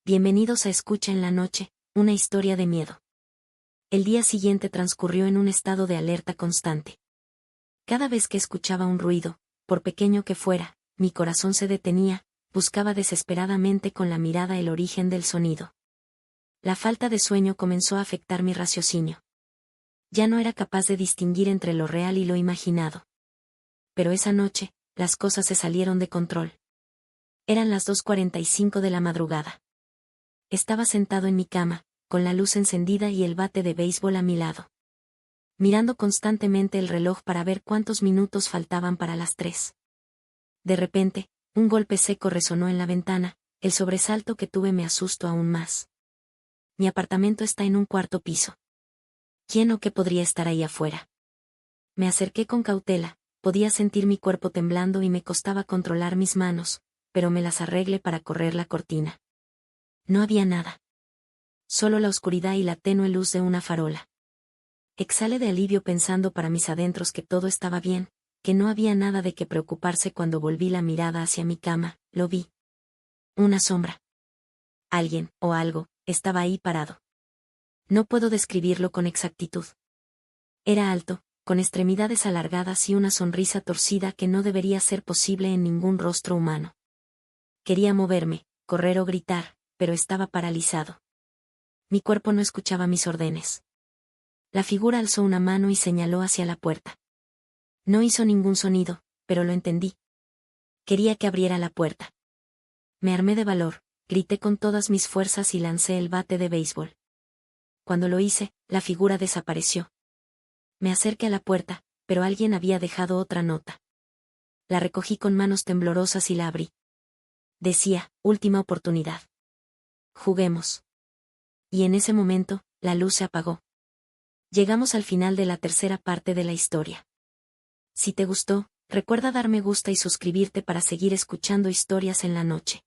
Bienvenidos a Escucha en la Noche, una historia de miedo. El día siguiente transcurrió en un estado de alerta constante. Cada vez que escuchaba un ruido, por pequeño que fuera, mi corazón se detenía, buscaba desesperadamente con la mirada el origen del sonido. La falta de sueño comenzó a afectar mi raciocinio. Ya no era capaz de distinguir entre lo real y lo imaginado. Pero esa noche, las cosas se salieron de control. Eran las 2:45 de la madrugada. Estaba sentado en mi cama, con la luz encendida y el bate de béisbol a mi lado. Mirando constantemente el reloj para ver cuántos minutos faltaban para las 3. De repente, un golpe seco resonó en la ventana, el sobresalto que tuve me asustó aún más. Mi apartamento está en un cuarto piso. ¿Quién o qué podría estar ahí afuera? Me acerqué con cautela, podía sentir mi cuerpo temblando y me costaba controlar mis manos, pero me las arreglé para correr la cortina. No había nada. Solo la oscuridad y la tenue luz de una farola. Exhalé de alivio pensando para mis adentros que todo estaba bien, que no había nada de qué preocuparse. Cuando volví la mirada hacia mi cama, lo vi. Una sombra. Alguien, o algo, estaba ahí parado. No puedo describirlo con exactitud. Era alto, con extremidades alargadas y una sonrisa torcida que no debería ser posible en ningún rostro humano. Quería moverme, correr o gritar, pero estaba paralizado. Mi cuerpo no escuchaba mis órdenes. La figura alzó una mano y señaló hacia la puerta. No hizo ningún sonido, pero lo entendí. Quería que abriera la puerta. Me armé de valor, grité con todas mis fuerzas y lancé el bate de béisbol. Cuando lo hice, la figura desapareció. Me acerqué a la puerta, pero alguien había dejado otra nota. La recogí con manos temblorosas y la abrí. Decía, última oportunidad. Juguemos. Y en ese momento, la luz se apagó. Llegamos al final de la tercera parte de la historia. Si te gustó, recuerda dar me gusta y suscribirte para seguir escuchando historias en la noche.